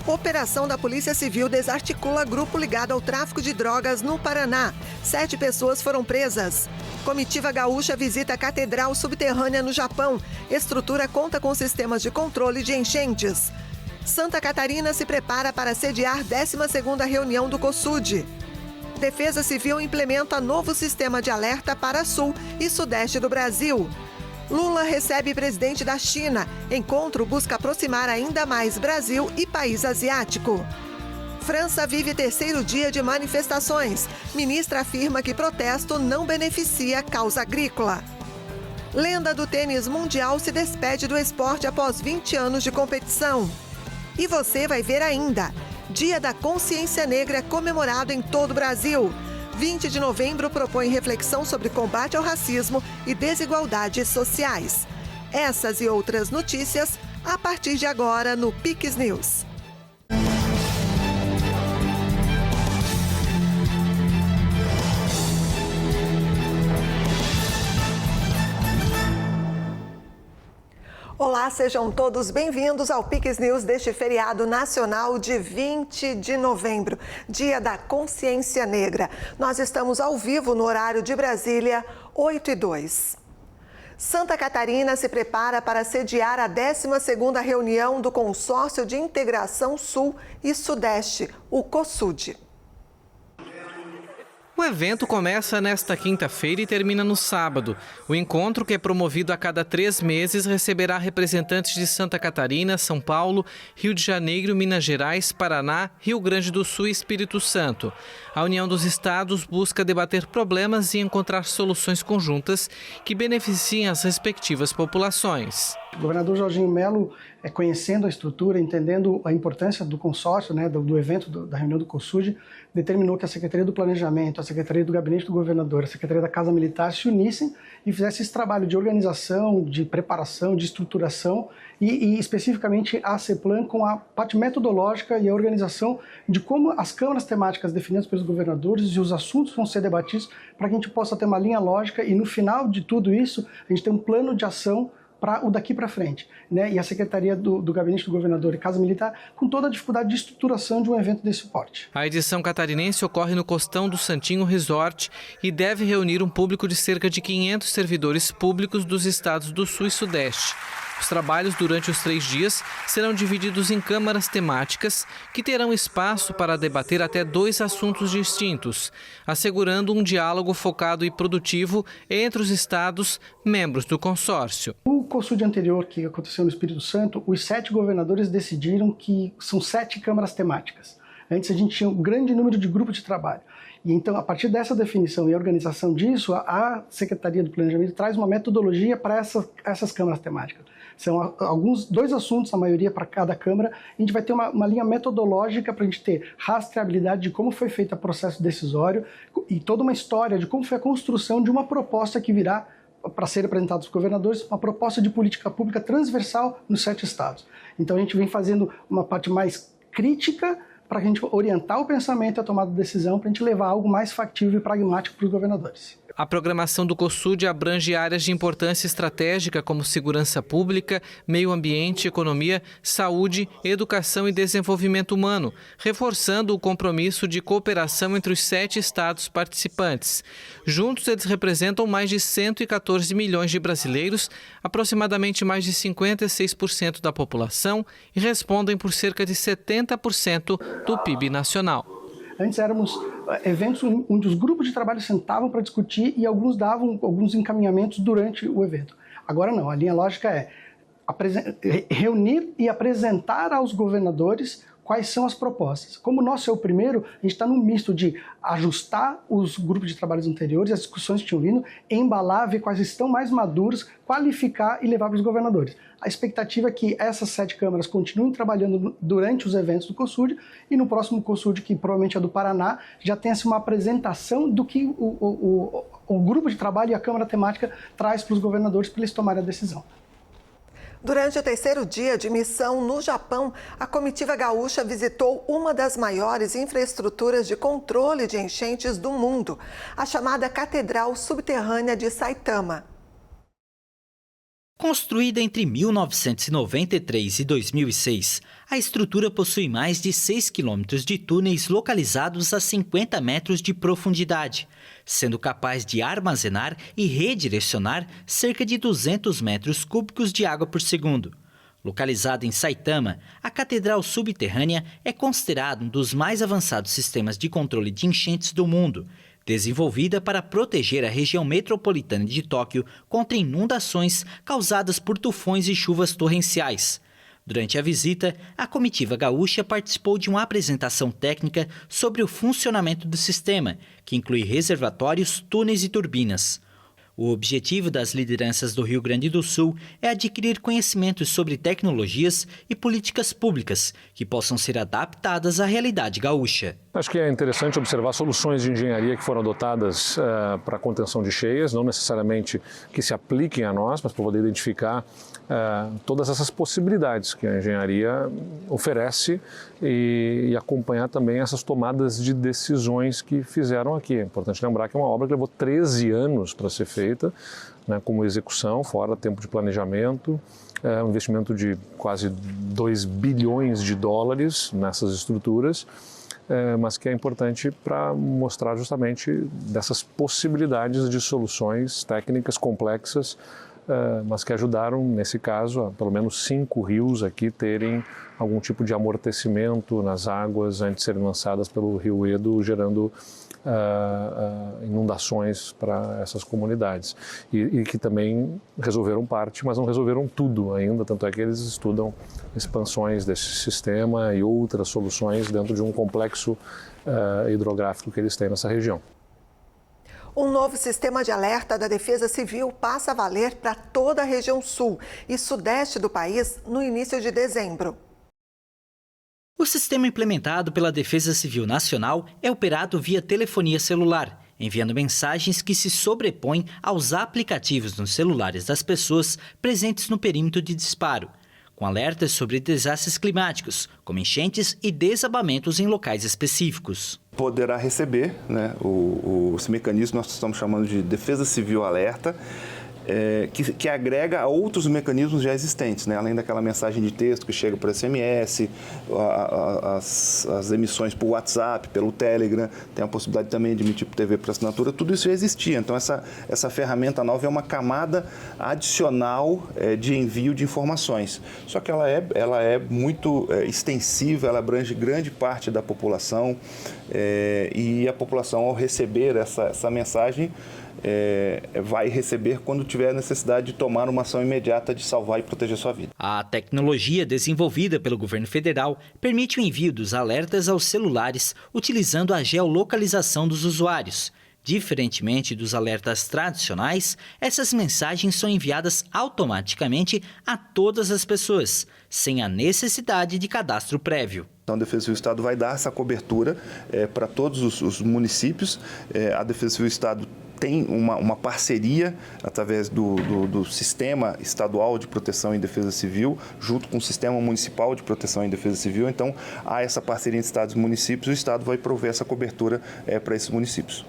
Operação da Polícia Civil desarticula grupo ligado ao tráfico de drogas no Paraná. 7 pessoas foram presas. Comitiva gaúcha visita a Catedral Subterrânea no Japão. Estrutura conta com sistemas de controle de enchentes. Santa Catarina se prepara para sediar 12ª reunião do COSUD. Defesa Civil implementa novo sistema de alerta para sul e sudeste do Brasil. Lula recebe presidente da China. Encontro busca aproximar ainda mais Brasil e país asiático. França vive 3º dia de manifestações. Ministra afirma que protesto não beneficia a causa agrícola. Lenda do tênis mundial se despede do esporte após 20 anos de competição. E você vai ver ainda. Dia da Consciência Negra é comemorado em todo o Brasil. 20 de novembro propõe reflexão sobre combate ao racismo e desigualdades sociais. Essas e outras notícias a partir de agora no Pix News. Olá, sejam todos bem-vindos ao Pix News deste feriado nacional de 20 de novembro, Dia da Consciência Negra. Nós estamos ao vivo no horário de Brasília, 8h02. Santa Catarina se prepara para sediar a 12ª reunião do Consórcio de Integração Sul e Sudeste, o COSUD. O evento começa nesta quinta-feira e termina no sábado. O encontro, que é promovido a cada 3 meses, receberá representantes de Santa Catarina, São Paulo, Rio de Janeiro, Minas Gerais, Paraná, Rio Grande do Sul e Espírito Santo. A União dos Estados busca debater problemas e encontrar soluções conjuntas que beneficiem as respectivas populações. O governador Jorginho Melo, conhecendo a estrutura, entendendo a importância do consórcio, do evento, da reunião do COSUD, determinou que a Secretaria do Planejamento, a Secretaria do Gabinete do Governador, a Secretaria da Casa Militar se unissem e fizessem esse trabalho de organização, de preparação, de estruturação e especificamente a CEPLAN com a parte metodológica e a organização de como as câmaras temáticas definidas pelos governadores e os assuntos vão ser debatidos para que a gente possa ter uma linha lógica e no final de tudo isso a gente ter um plano de ação para o daqui para frente, E a Secretaria do Gabinete do Governador e Casa Militar com toda a dificuldade de estruturação de um evento desse porte. A edição catarinense ocorre no Costão do Santinho Resort e deve reunir um público de cerca de 500 servidores públicos dos estados do Sul e Sudeste. Os trabalhos durante os 3 dias serão divididos em câmaras temáticas que terão espaço para debater até 2 assuntos distintos, assegurando um diálogo focado e produtivo entre os estados membros do consórcio. O COSUD anterior, que aconteceu no Espírito Santo, os 7 governadores decidiram que são 7 câmaras temáticas. Antes a gente tinha um grande número de grupos de trabalho. E então, a partir dessa definição e organização disso, a Secretaria do Planejamento traz uma metodologia para essas câmaras temáticas. São 2 assuntos, a maioria para cada Câmara, e a gente vai ter uma linha metodológica para a gente ter rastreabilidade de como foi feito o processo decisório e toda uma história de como foi a construção de uma proposta que virá para ser apresentada aos governadores, uma proposta de política pública transversal nos 7 estados. Então a gente vem fazendo uma parte mais crítica para a gente orientar o pensamento e a tomada de decisão para a gente levar algo mais factível e pragmático para os governadores. A programação do COSUD abrange áreas de importância estratégica como segurança pública, meio ambiente, economia, saúde, educação e desenvolvimento humano, reforçando o compromisso de cooperação entre os 7 estados participantes. Juntos, eles representam mais de 114 milhões de brasileiros, aproximadamente mais de 56% da população e respondem por cerca de 70% do PIB nacional. Antes éramos eventos onde os grupos de trabalho sentavam para discutir e alguns davam alguns encaminhamentos durante o evento. Agora não, a linha lógica é reunir e apresentar aos governadores quais são as propostas. Como o nosso é o primeiro, a gente está num misto de ajustar os grupos de trabalhos anteriores, as discussões que tinham vindo, embalar, ver quais estão mais maduros, qualificar e levar para os governadores. A expectativa é que essas 7 câmaras continuem trabalhando durante os eventos do COSUD e no próximo COSUD, que provavelmente é do Paraná, já tenha-se uma apresentação do que o grupo de trabalho e a Câmara Temática traz para os governadores para eles tomarem a decisão. Durante o 3º dia de missão no Japão, a comitiva gaúcha visitou uma das maiores infraestruturas de controle de enchentes do mundo, a chamada Catedral Subterrânea de Saitama. Construída entre 1993 e 2006, a estrutura possui mais de 6 quilômetros de túneis localizados a 50 metros de profundidade, sendo capaz de armazenar e redirecionar cerca de 200 metros cúbicos de água por segundo. Localizada em Saitama, a Catedral Subterrânea é considerada um dos mais avançados sistemas de controle de enchentes do mundo, desenvolvida para proteger a região metropolitana de Tóquio contra inundações causadas por tufões e chuvas torrenciais. Durante a visita, a comitiva gaúcha participou de uma apresentação técnica sobre o funcionamento do sistema, que inclui reservatórios, túneis e turbinas. O objetivo das lideranças do Rio Grande do Sul é adquirir conhecimentos sobre tecnologias e políticas públicas que possam ser adaptadas à realidade gaúcha. Acho que é interessante observar soluções de engenharia que foram adotadas para a contenção de cheias, não necessariamente que se apliquem a nós, mas para poder identificar todas essas possibilidades que a engenharia oferece e acompanhar também essas tomadas de decisões que fizeram aqui. É importante lembrar que é uma obra que levou 13 anos para ser feita, né, como execução, fora tempo de planejamento, um investimento de quase 2 bilhões de dólares nessas estruturas, mas que é importante para mostrar justamente dessas possibilidades de soluções técnicas complexas, mas que ajudaram, nesse caso, a pelo menos 5 rios aqui terem algum tipo de amortecimento nas águas antes de serem lançadas pelo Rio Edo, gerando inundações para essas comunidades. E que também resolveram parte, mas não resolveram tudo ainda, tanto é que eles estudam expansões desse sistema e outras soluções dentro de um complexo hidrográfico que eles têm nessa região. Um novo sistema de alerta da Defesa Civil passa a valer para toda a região sul e sudeste do país no início de dezembro. O sistema implementado pela Defesa Civil Nacional é operado via telefonia celular, enviando mensagens que se sobrepõem aos aplicativos nos celulares das pessoas presentes no perímetro de disparo, com alertas sobre desastres climáticos, como enchentes e desabamentos em locais específicos. Poderá receber, né, esse mecanismo nós estamos chamando de Defesa Civil Alerta, que agrega a outros mecanismos já existentes, né? Além daquela mensagem de texto que chega por SMS, as emissões por WhatsApp, pelo Telegram, tem a possibilidade também de emitir por TV por assinatura, tudo isso já existia. Então essa ferramenta nova é uma camada adicional de envio de informações. Só que ela é muito extensiva, ela abrange grande parte da população e a população, ao receber essa mensagem, vai receber quando tiver necessidade de tomar uma ação imediata de salvar e proteger sua vida. A tecnologia desenvolvida pelo governo federal permite o envio dos alertas aos celulares utilizando a geolocalização dos usuários. Diferentemente dos alertas tradicionais, essas mensagens são enviadas automaticamente a todas as pessoas, sem a necessidade de cadastro prévio. Então, a Defesa Civil do Estado vai dar essa cobertura para todos os municípios. A Defesa Civil do Estado tem uma parceria através do Sistema Estadual de Proteção e Defesa Civil, junto com o Sistema Municipal de Proteção e Defesa Civil. Então, há essa parceria entre estados e municípios, o Estado vai prover essa cobertura para esses municípios.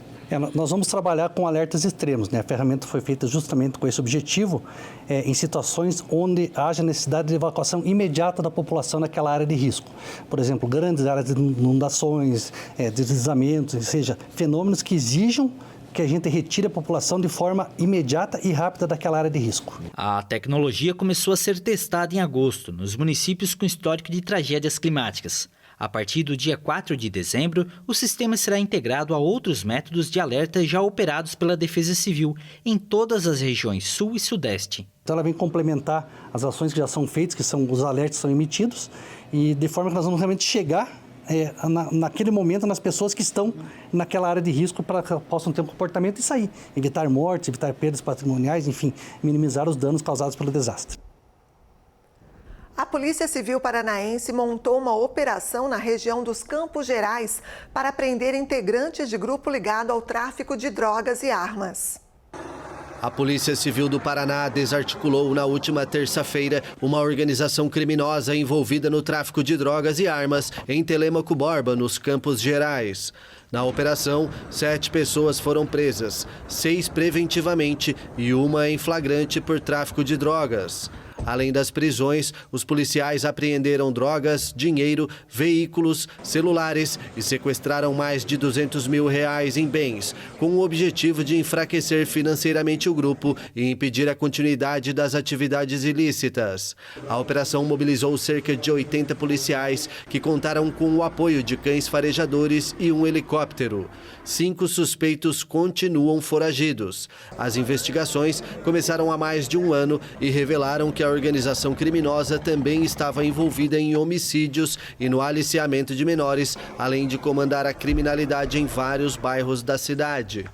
Nós vamos trabalhar com alertas extremos, né? A ferramenta foi feita justamente com esse objetivo, em situações onde haja necessidade de evacuação imediata da população naquela área de risco. Por exemplo, grandes áreas de inundações, deslizamentos, ou seja, fenômenos que exijam que a gente retire a população de forma imediata e rápida daquela área de risco. A tecnologia começou a ser testada em agosto, nos municípios com histórico de tragédias climáticas. A partir do dia 4 de dezembro, o sistema será integrado a outros métodos de alerta já operados pela Defesa Civil em todas as regiões sul e sudeste. Então ela vem complementar as ações que já são feitas, que são os alertas que são emitidos, e de forma que nós vamos realmente chegar naquele momento nas pessoas que estão naquela área de risco para que possam ter um comportamento e sair. Evitar mortes, evitar perdas patrimoniais, enfim, minimizar os danos causados pelo desastre. A Polícia Civil Paranaense montou uma operação na região dos Campos Gerais para prender integrantes de grupo ligado ao tráfico de drogas e armas. A Polícia Civil do Paraná desarticulou na última terça-feira uma organização criminosa envolvida no tráfico de drogas e armas em Telêmaco Borba, nos Campos Gerais. Na operação, 7 pessoas foram presas, 6 preventivamente e 1 em flagrante por tráfico de drogas. Além das prisões, os policiais apreenderam drogas, dinheiro, veículos, celulares e sequestraram mais de R$200 mil em bens, com o objetivo de enfraquecer financeiramente o grupo e impedir a continuidade das atividades ilícitas. A operação mobilizou cerca de 80 policiais que contaram com o apoio de cães farejadores e um helicóptero. 5 suspeitos continuam foragidos. As investigações começaram há mais de um ano e revelaram que a organização criminosa também estava envolvida em homicídios e no aliciamento de menores, além de comandar a criminalidade em vários bairros da cidade.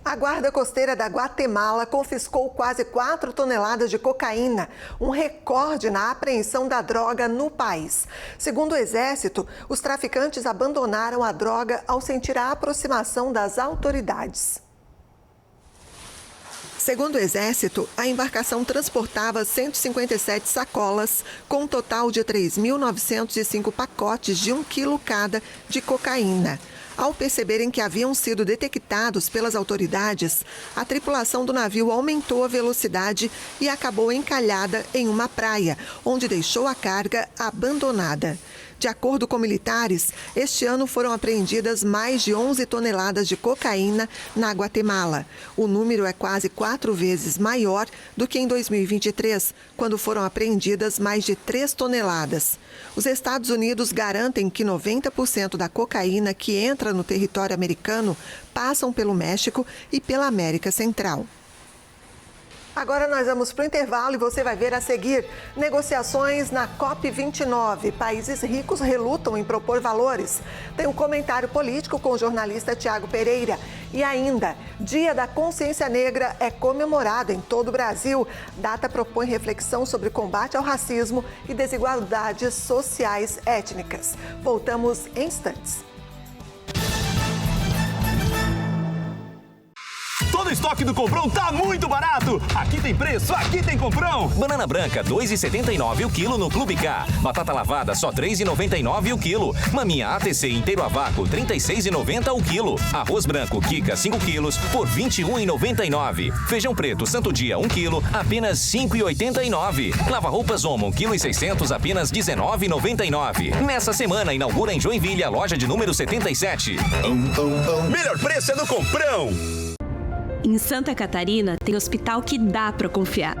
A Guarda Costeira da Guatemala confiscou quase 4 toneladas de cocaína, um recorde na apreensão da droga no país. Segundo o Exército, os traficantes abandonaram a droga ao sentir a aproximação das autoridades. Segundo o Exército, a embarcação transportava 157 sacolas, com um total de 3.905 pacotes de 1 quilo cada de cocaína. Ao perceberem que haviam sido detectados pelas autoridades, a tripulação do navio aumentou a velocidade e acabou encalhada em uma praia, onde deixou a carga abandonada. De acordo com militares, este ano foram apreendidas mais de 11 toneladas de cocaína na Guatemala. O número é quase 4 vezes maior do que em 2023, quando foram apreendidas mais de 3 toneladas. Os Estados Unidos garantem que 90% da cocaína que entra no território americano passam pelo México e pela América Central. Agora nós vamos para o intervalo e você vai ver a seguir negociações na COP29. Países ricos relutam em propor valores. Tem um comentário político com o jornalista Tiago Pereira. E ainda, Dia da Consciência Negra é comemorado em todo o Brasil. Data propõe reflexão sobre combate ao racismo e desigualdades sociais étnicas. Voltamos em instantes. Todo estoque do Comprão tá muito barato. Aqui tem preço, aqui tem Comprão. Banana branca, R$ 2,79 o quilo no Clube K. Batata lavada, só R$ 3,99 o quilo. Maminha ATC inteiro a vácuo, R$ 36,90 o quilo. Arroz branco Kika, 5 quilos, por R$ 21,99. Feijão preto Santo Dia, 1 quilo, apenas R$ 5,89. Lava-roupas Omo, 1,6 kg, apenas R$ 19,99. Nessa semana, inaugura em Joinville a loja de número 77. Melhor preço é no Comprão. Em Santa Catarina, tem hospital que dá para confiar.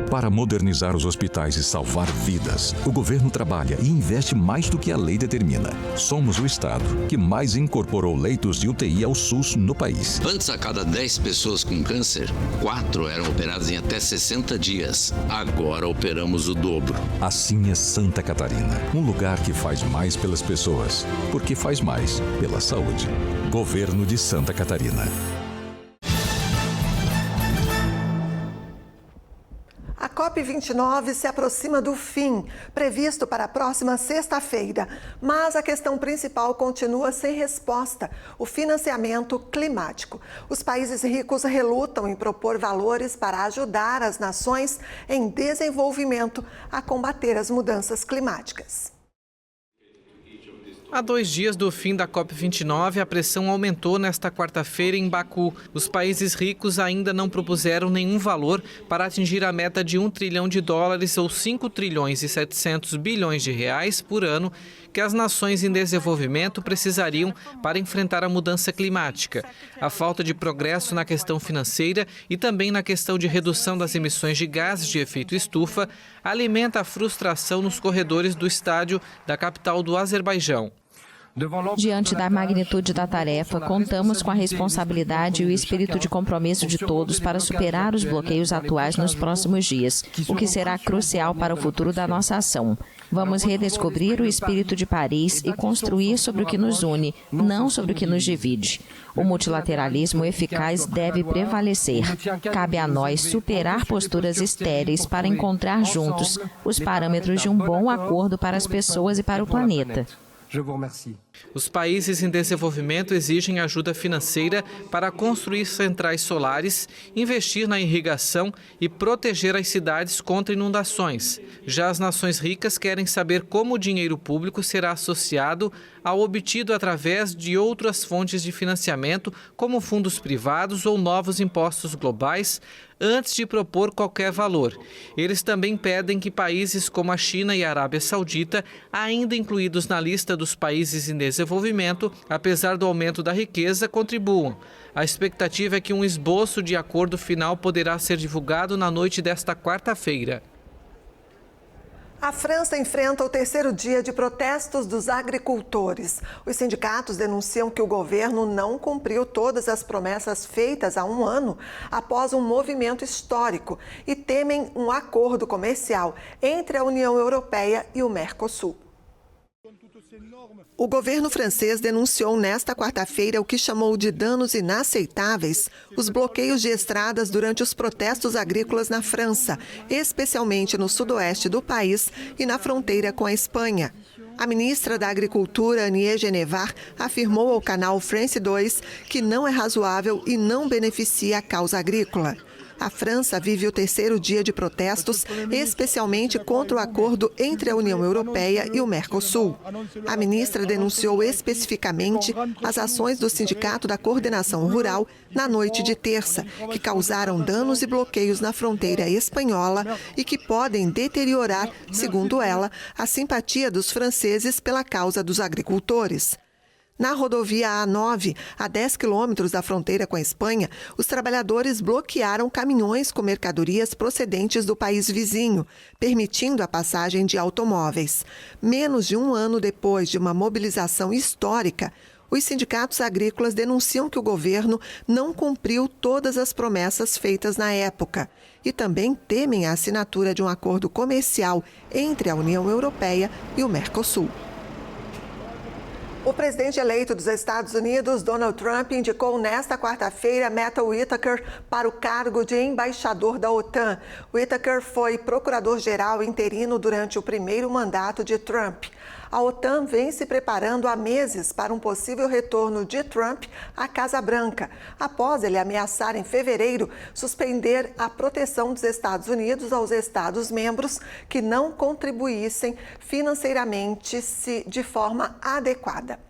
Para modernizar os hospitais e salvar vidas, o governo trabalha e investe mais do que a lei determina. Somos o estado que mais incorporou leitos de UTI ao SUS no país. Antes, a cada 10 pessoas com câncer, 4 eram operadas em até 60 dias. Agora operamos o dobro. Assim é Santa Catarina, um lugar que faz mais pelas pessoas, porque faz mais pela saúde. Governo de Santa Catarina. A COP29 se aproxima do fim, previsto para a próxima sexta-feira. Mas a questão principal continua sem resposta: o financiamento climático. Os países ricos relutam em propor valores para ajudar as nações em desenvolvimento a combater as mudanças climáticas. Há 2 dias do fim da COP29, a pressão aumentou nesta quarta-feira em Baku. Os países ricos ainda não propuseram nenhum valor para atingir a meta de $1 trilhão ou 5 trilhões e 700 bilhões de reais por ano que as nações em desenvolvimento precisariam para enfrentar a mudança climática. A falta de progresso na questão financeira e também na questão de redução das emissões de gases de efeito estufa alimenta a frustração nos corredores do estádio da capital do Azerbaijão. Diante da magnitude da tarefa, contamos com a responsabilidade e o espírito de compromisso de todos para superar os bloqueios atuais nos próximos dias, o que será crucial para o futuro da nossa ação. Vamos redescobrir o espírito de Paris e construir sobre o que nos une, não sobre o que nos divide. O multilateralismo eficaz deve prevalecer. Cabe a nós superar posturas estéreis para encontrar juntos os parâmetros de um bom acordo para as pessoas e para o planeta. Os países em desenvolvimento exigem ajuda financeira para construir centrais solares, investir na irrigação e proteger as cidades contra inundações. Já as nações ricas querem saber como o dinheiro público será associado ao obtido através de outras fontes de financiamento, como fundos privados ou novos impostos globais, antes de propor qualquer valor. Eles também pedem que países como a China e a Arábia Saudita, ainda incluídos na lista dos países em desenvolvimento, apesar do aumento da riqueza, contribuam. A expectativa é que um esboço de acordo final poderá ser divulgado na noite desta quarta-feira. A França enfrenta o terceiro dia de protestos dos agricultores. Os sindicatos denunciam que o governo não cumpriu todas as promessas feitas há um ano após um movimento histórico e temem um acordo comercial entre a União Europeia e o Mercosul. O governo francês denunciou nesta quarta-feira o que chamou de danos inaceitáveis os bloqueios de estradas durante os protestos agrícolas na França, especialmente no sudoeste do país e na fronteira com a Espanha. A ministra da Agricultura, Agnès Genevard, afirmou ao canal France 2 que não é razoável e não beneficia a causa agrícola. A França vive o terceiro dia de protestos, especialmente contra o acordo entre a União Europeia e o Mercosul. A ministra denunciou especificamente as ações do Sindicato da Coordenação Rural na noite de terça, que causaram danos e bloqueios na fronteira espanhola e que podem deteriorar, segundo ela, a simpatia dos franceses pela causa dos agricultores. Na rodovia A9, a 10 quilômetros da fronteira com a Espanha, os trabalhadores bloquearam caminhões com mercadorias procedentes do país vizinho, permitindo a passagem de automóveis. Menos de um ano depois de uma mobilização histórica, os sindicatos agrícolas denunciam que o governo não cumpriu todas as promessas feitas na época e também temem a assinatura de um acordo comercial entre a União Europeia e o Mercosul. O presidente eleito dos Estados Unidos, Donald Trump, indicou nesta quarta-feira Matt Whitaker para o cargo de embaixador da OTAN. Whitaker foi procurador-geral interino durante o primeiro mandato de Trump. A OTAN vem se preparando há meses para um possível retorno de Trump à Casa Branca, após ele ameaçar em fevereiro suspender a proteção dos Estados Unidos aos Estados-membros que não contribuíssem financeiramente de forma adequada.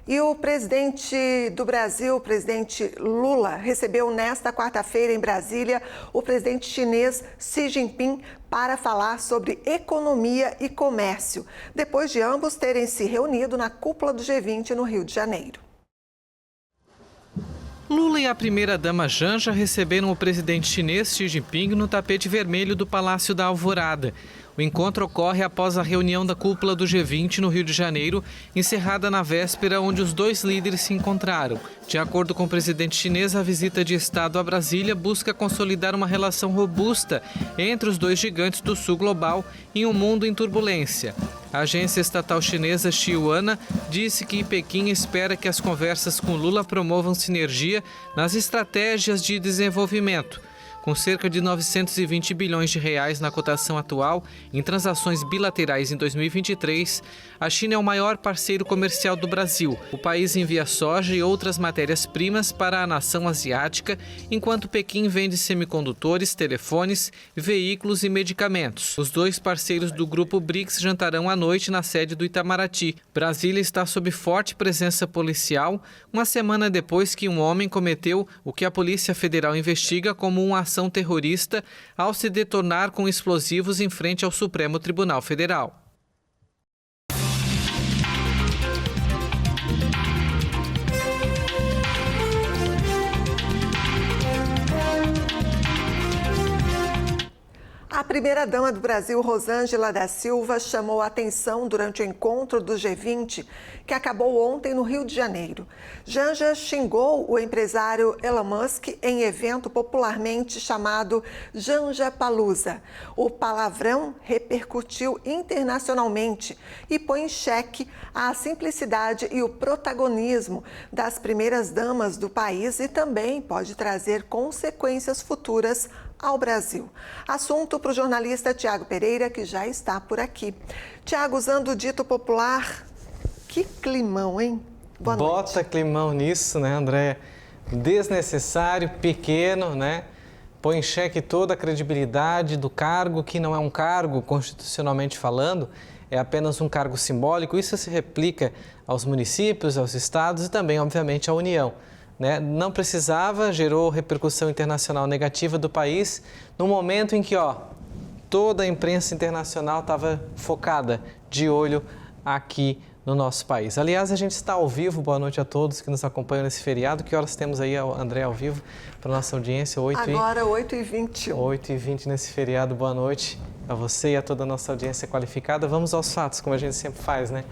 E o presidente do Brasil, o presidente Lula, recebeu nesta quarta-feira em Brasília o presidente chinês Xi Jinping para falar sobre economia e comércio, depois de ambos terem se reunido na cúpula do G20 no Rio de Janeiro. Lula e a primeira-dama Janja receberam o presidente chinês Xi Jinping no tapete vermelho do Palácio da Alvorada. O encontro ocorre após a reunião da cúpula do G20 no Rio de Janeiro, encerrada na véspera, onde os dois líderes se encontraram. De acordo com o presidente chinês, a visita de Estado a Brasília busca consolidar uma relação robusta entre os dois gigantes do sul global em um mundo em turbulência. A agência estatal chinesa Xinhua disse que Pequim espera que as conversas com Lula promovam sinergia nas estratégias de desenvolvimento. Com cerca de 920 bilhões de reais na cotação atual em transações bilaterais em 2023, a China é o maior parceiro comercial do Brasil. O país envia soja e outras matérias-primas para a nação asiática, enquanto Pequim vende semicondutores, telefones, veículos e medicamentos. Os dois parceiros do grupo BRICS jantarão à noite na sede do Itamaraty. Brasília está sob forte presença policial, uma semana depois que um homem cometeu o que a Polícia Federal investiga como uma ação terrorista ao se detonar com explosivos em frente ao Supremo Tribunal Federal. A primeira-dama do Brasil, Rosângela da Silva, chamou a atenção durante o encontro do G20, que acabou ontem no Rio de Janeiro. Janja xingou o empresário Elon Musk em evento popularmente chamado Janjapalooza. O palavrão repercutiu internacionalmente e põe em xeque a simplicidade e o protagonismo das primeiras-damas do país e também pode trazer consequências futuras ao Brasil. Assunto para o jornalista Tiago Pereira, que já está por aqui. Tiago, usando o dito popular, Que climão, hein? Boa noite. Bota climão nisso, né, André? Desnecessário, pequeno, né? Põe em xeque toda a credibilidade do cargo, que não é um cargo constitucionalmente falando, é apenas um cargo simbólico. Isso se replica aos municípios, aos estados e também, obviamente, à União. Né? Não precisava, gerou repercussão internacional negativa do país no momento em que toda a imprensa internacional estava focada, de olho aqui no nosso país. Aliás, a gente está ao vivo. Boa noite a todos que nos acompanham nesse feriado. Que horas temos aí, André, ao vivo para a nossa audiência? Agora, 8h21. 8h20 nesse feriado. Boa noite a você e a toda a nossa audiência qualificada. Vamos aos fatos, como a gente sempre faz, né?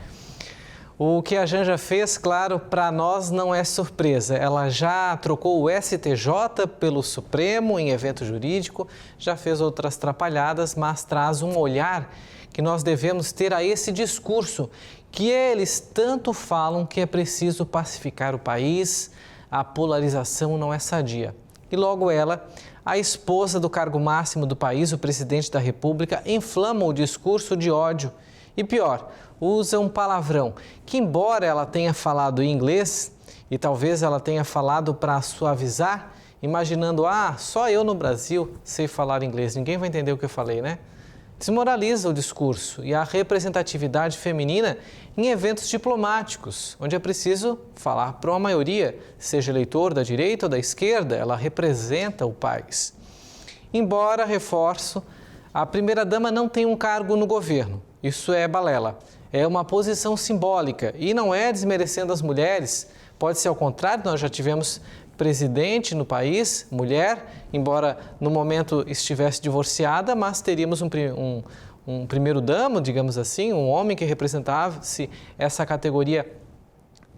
O que a Janja fez, claro, para nós não é surpresa. Ela já trocou o STJ pelo Supremo em evento jurídico, já fez outras trapalhadas, mas traz um olhar que nós devemos ter a esse discurso que eles tanto falam que é preciso pacificar o país, a polarização não é sadia. E logo ela, a esposa do cargo máximo do país, o presidente da República, inflama o discurso de ódio. E pior, usa um palavrão que, embora ela tenha falado em inglês, e talvez ela tenha falado para suavizar, imaginando, só eu no Brasil sei falar inglês, ninguém vai entender o que eu falei, né? Desmoraliza o discurso e a representatividade feminina em eventos diplomáticos, onde é preciso falar para uma maioria, seja eleitor da direita ou da esquerda, ela representa o país. Embora, reforço, a primeira-dama não tem um cargo no governo. Isso é balela, é uma posição simbólica e não é desmerecendo as mulheres. Pode ser ao contrário, nós já tivemos presidente no país, mulher, embora no momento estivesse divorciada, mas teríamos um primeiro-damo, digamos assim, um homem que representasse essa categoria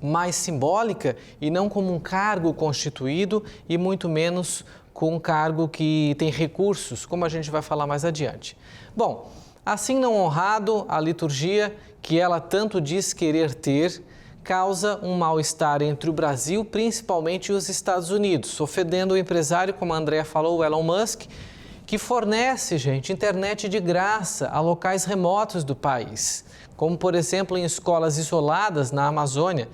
mais simbólica e não como um cargo constituído e muito menos com um cargo que tem recursos, como a gente vai falar mais adiante. Bom, assim não honrado, a liturgia que ela tanto diz querer ter, causa um mal-estar entre o Brasil, principalmente os Estados Unidos, ofendendo o empresário, como a Andrea falou, o Elon Musk, que fornece, internet de graça a locais remotos do país, como, por exemplo, em escolas isoladas na Amazônia,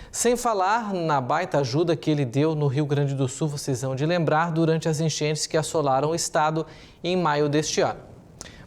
sem falar na baita ajuda que ele deu no Rio Grande do Sul, vocês vão de lembrar, durante as enchentes que assolaram o estado em maio deste ano.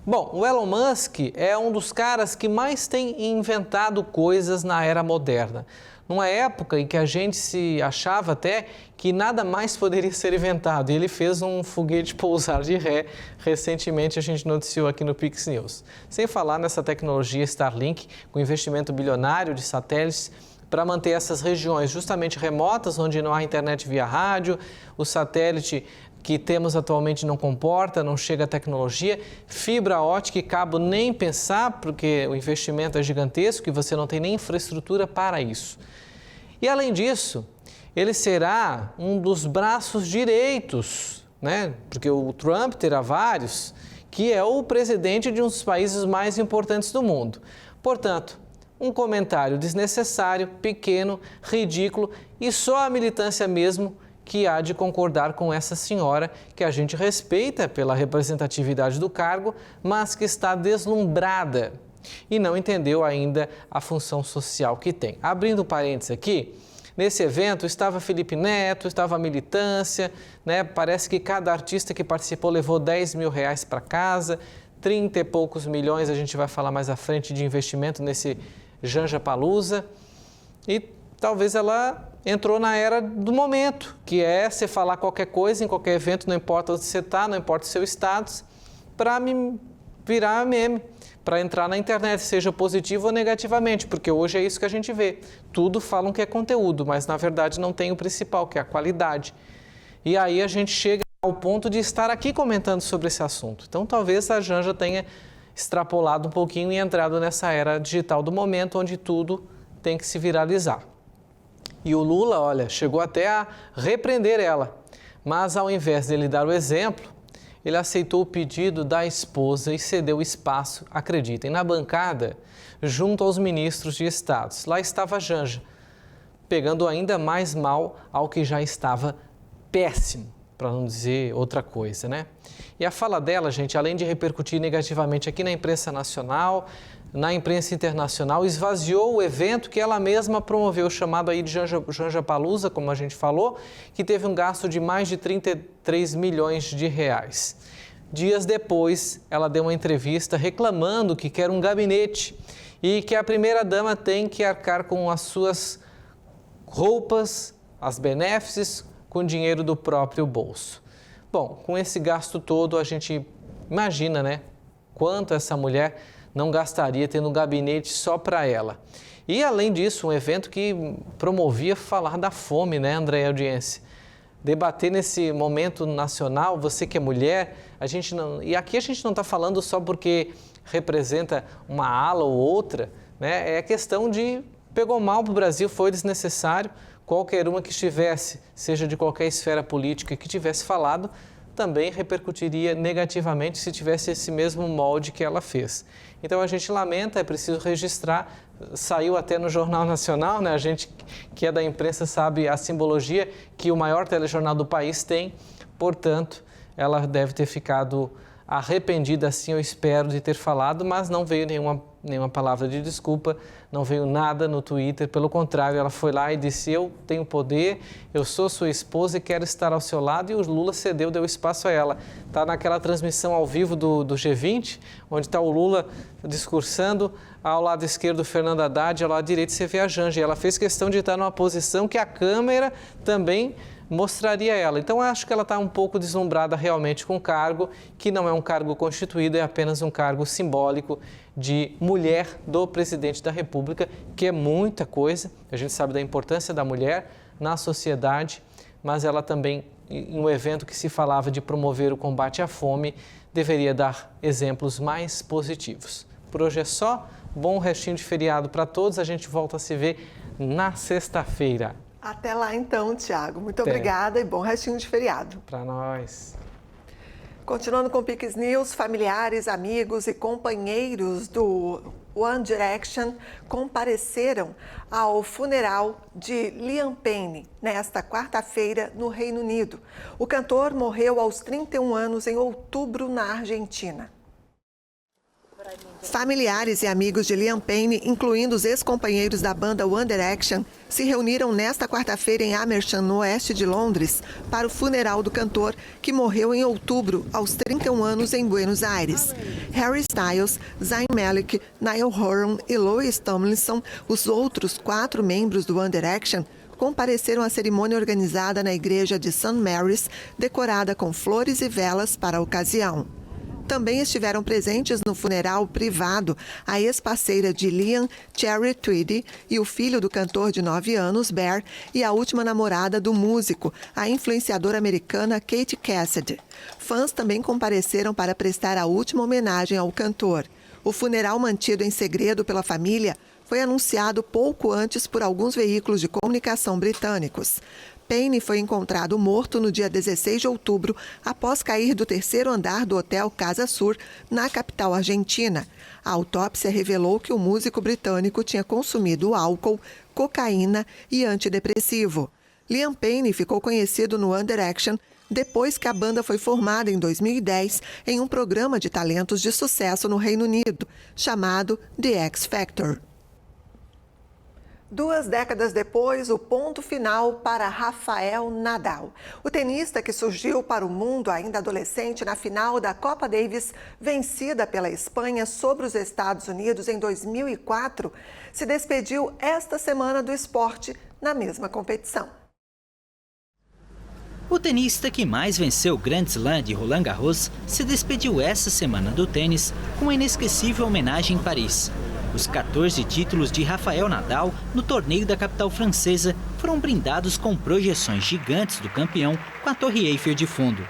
Bom, o Elon Musk é um dos caras que mais tem inventado coisas na era moderna. Numa época em que a gente se achava até que nada mais poderia ser inventado. E ele fez um foguete pousar de ré, recentemente a gente noticiou aqui no Pix News. Sem falar nessa tecnologia Starlink, com investimento bilionário de satélites, para manter essas regiões justamente remotas, onde não há internet via rádio, o satélite que temos atualmente não comporta, não chega a tecnologia, fibra ótica e cabo nem pensar, porque o investimento é gigantesco e você não tem nem infraestrutura para isso. E além disso, ele será um dos braços direitos, né? Porque o Trump terá vários, que é o presidente de um dos países mais importantes do mundo. Portanto, um comentário desnecessário, pequeno, ridículo e só a militância mesmo que há de concordar com essa senhora, que a gente respeita pela representatividade do cargo, mas que está deslumbrada e não entendeu ainda a função social que tem. Abrindo parênteses aqui, nesse evento estava Felipe Neto, estava a militância, né? Parece que cada artista que participou levou R$10 mil para casa, 30 e poucos milhões, a gente vai falar mais à frente, de investimento nesse Janja Palusa. E talvez ela entrou na era do momento, que é você falar qualquer coisa em qualquer evento, não importa onde você está, não importa o seu status, para me virar meme, para entrar na internet, seja positivo ou negativamente, porque hoje é isso que a gente vê. Tudo falam que é conteúdo, mas na verdade não tem o principal, que é a qualidade. E aí a gente chega ao ponto de estar aqui comentando sobre esse assunto. Então talvez a Janja tenha extrapolado um pouquinho e entrado nessa era digital do momento, onde tudo tem que se viralizar. E o Lula, olha, chegou até a repreender ela, mas ao invés dele dar o exemplo, ele aceitou o pedido da esposa e cedeu espaço, acreditem, na bancada, junto aos ministros de estados. Lá estava a Janja, pegando ainda mais mal ao que já estava péssimo, para não dizer outra coisa, né? E a fala dela, gente, além de repercutir negativamente aqui na imprensa nacional, na imprensa internacional, esvaziou o evento que ela mesma promoveu, chamado aí de Janjapalooza, como a gente falou, que teve um gasto de mais de 33 milhões de reais. Dias depois, ela deu uma entrevista reclamando que quer um gabinete e que a primeira-dama tem que arcar com as suas roupas, as benéfices, com dinheiro do próprio bolso. Bom, com esse gasto todo, a gente imagina, né, quanto essa mulher não gastaria tendo um gabinete só para ela. E, além disso, um evento que promovia falar da fome, né, André, audiência? Debater nesse momento nacional, você que é mulher, e aqui a gente não está falando só porque representa uma ala ou outra, né? É questão de pegou mal para o Brasil, foi desnecessário, qualquer uma que estivesse, seja de qualquer esfera política, que tivesse falado, também repercutiria negativamente se tivesse esse mesmo molde que ela fez. Então a gente lamenta, é preciso registrar, saiu até no Jornal Nacional, né? A gente que é da imprensa sabe a simbologia que o maior telejornal do país tem, portanto, ela deve ter ficado arrependida, assim eu espero, de ter falado, mas não veio nenhuma palavra de desculpa, não veio nada no Twitter, pelo contrário, ela foi lá e disse: eu tenho poder, eu sou sua esposa e quero estar ao seu lado, e o Lula cedeu, deu espaço a ela. Está naquela transmissão ao vivo do G20, onde está o Lula discursando, ao lado esquerdo o Fernando Haddad, ao lado direito você vê a Janja, e ela fez questão de estar numa posição que a câmera também mostraria ela. Então, acho que ela está um pouco deslumbrada realmente com o cargo, que não é um cargo constituído, é apenas um cargo simbólico de mulher do presidente da República, que é muita coisa. A gente sabe da importância da mulher na sociedade, mas ela também, em um evento que se falava de promover o combate à fome, deveria dar exemplos mais positivos. Por hoje é só. Bom restinho de feriado para todos. A gente volta a se ver na sexta-feira. Até lá então, Tiago. Muito obrigada e bom restinho de feriado. Para nós. Continuando com o Pix News, familiares, amigos e companheiros do One Direction compareceram ao funeral de Liam Payne nesta quarta-feira no Reino Unido. O cantor morreu aos 31 anos em outubro na Argentina. Familiares e amigos de Liam Payne, incluindo os ex-companheiros da banda One Direction, se reuniram nesta quarta-feira em Amersham, no oeste de Londres, para o funeral do cantor, que morreu em outubro, aos 31 anos, em Buenos Aires. Harry Styles, Zayn Malik, Niall Horan e Louis Tomlinson, os outros 4 membros do One Direction, compareceram à cerimônia organizada na igreja de St. Mary's, decorada com flores e velas para a ocasião. Também estiveram presentes no funeral privado a ex-parceira de Liam, Cherry Tweedy, e o filho do cantor de 9 anos, Bear, e a última namorada do músico, a influenciadora americana Kate Cassidy. Fãs também compareceram para prestar a última homenagem ao cantor. O funeral, mantido em segredo pela família, foi anunciado pouco antes por alguns veículos de comunicação britânicos. Payne foi encontrado morto no dia 16 de outubro, após cair do 3º andar do Hotel Casa Sur, na capital argentina. A autópsia revelou que o músico britânico tinha consumido álcool, cocaína e antidepressivo. Liam Payne ficou conhecido no One Direction depois que a banda foi formada em 2010 em um programa de talentos de sucesso no Reino Unido, chamado The X Factor. 2 décadas depois, o ponto final para Rafael Nadal. O tenista que surgiu para o mundo ainda adolescente na final da Copa Davis, vencida pela Espanha sobre os Estados Unidos em 2004, se despediu esta semana do esporte na mesma competição. O tenista que mais venceu o Grand Slam de Roland Garros se despediu essa semana do tênis com uma inesquecível homenagem em Paris. Os 14 títulos de Rafael Nadal no torneio da capital francesa foram brindados com projeções gigantes do campeão com a Torre Eiffel de fundo.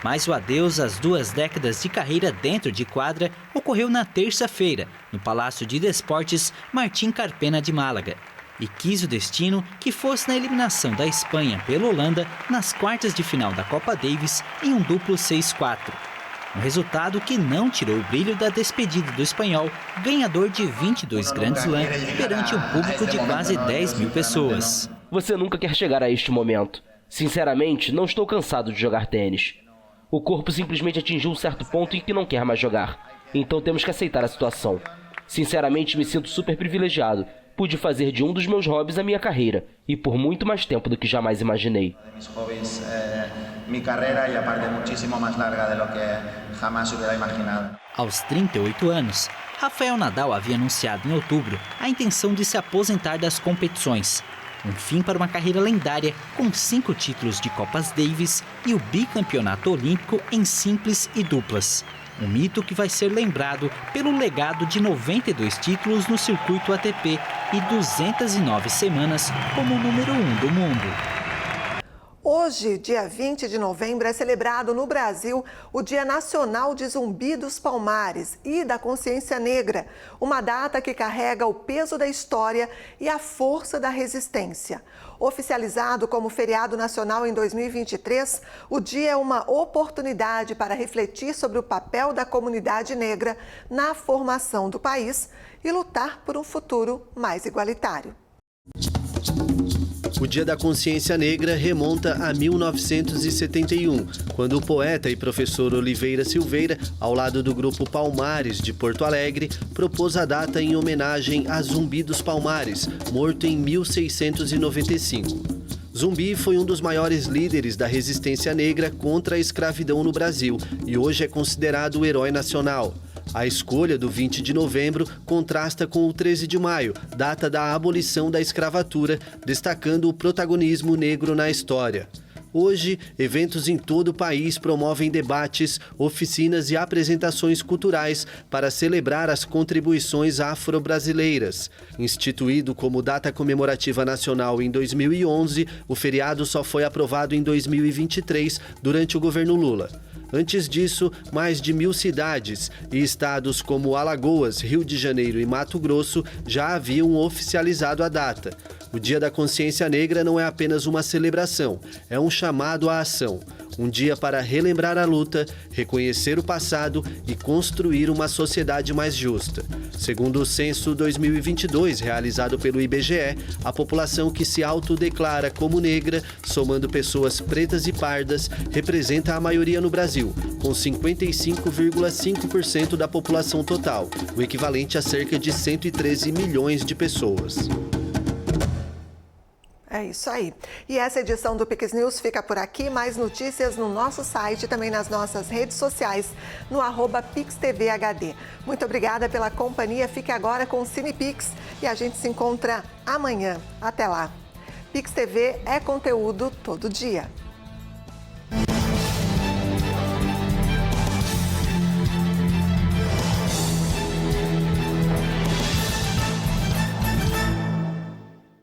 Mas o adeus às 2 décadas de carreira dentro de quadra ocorreu na terça-feira, no Palácio de Desportes Martín Carpena de Málaga. E quis o destino que fosse na eliminação da Espanha pela Holanda nas quartas de final da Copa Davis em um duplo 6-4. Um resultado que não tirou o brilho da despedida do espanhol, ganhador de 22 Grand Slam, perante um público de quase 10 mil pessoas. Você nunca quer chegar a este momento. Sinceramente, não estou cansado de jogar tênis. O corpo simplesmente atingiu um certo ponto em que não quer mais jogar. Então temos que aceitar a situação. Sinceramente, me sinto super privilegiado. Pude fazer de um dos meus hobbies a minha carreira, e por muito mais tempo do que jamais imaginei. Aos 38 anos, Rafael Nadal havia anunciado em outubro a intenção de se aposentar das competições. Um fim para uma carreira lendária com 5 títulos de Copas Davis e o bicampeonato olímpico em simples e duplas. Um mito que vai ser lembrado pelo legado de 92 títulos no circuito ATP e 209 semanas como o número 1 do mundo. Hoje, dia 20 de novembro, é celebrado no Brasil o Dia Nacional de Zumbi dos Palmares e da Consciência Negra, uma data que carrega o peso da história e a força da resistência. Oficializado como feriado nacional em 2023, o dia é uma oportunidade para refletir sobre o papel da comunidade negra na formação do país e lutar por um futuro mais igualitário. O Dia da Consciência Negra remonta a 1971, quando o poeta e professor Oliveira Silveira, ao lado do grupo Palmares de Porto Alegre, propôs a data em homenagem a Zumbi dos Palmares, morto em 1695. Zumbi foi um dos maiores líderes da resistência negra contra a escravidão no Brasil e hoje é considerado o herói nacional. A escolha do 20 de novembro contrasta com o 13 de maio, data da abolição da escravatura, destacando o protagonismo negro na história. Hoje, eventos em todo o país promovem debates, oficinas e apresentações culturais para celebrar as contribuições afro-brasileiras. Instituído como data comemorativa nacional em 2011, o feriado só foi aprovado em 2023, durante o governo Lula. Antes disso, mais de 1.000 cidades e estados como Alagoas, Rio de Janeiro e Mato Grosso já haviam oficializado a data. O Dia da Consciência Negra não é apenas uma celebração, é um chamado à ação. Um dia para relembrar a luta, reconhecer o passado e construir uma sociedade mais justa. Segundo o censo 2022, realizado pelo IBGE, a população que se autodeclara como negra, somando pessoas pretas e pardas, representa a maioria no Brasil, com 55,5% da população total, o equivalente a cerca de 113 milhões de pessoas. É isso aí. E essa edição do Pix News fica por aqui. Mais notícias no nosso site e também nas nossas redes sociais, no @PixTVHD. Muito obrigada pela companhia. Fique agora com o CinePix e a gente se encontra amanhã. Até lá. Pix TV é conteúdo todo dia.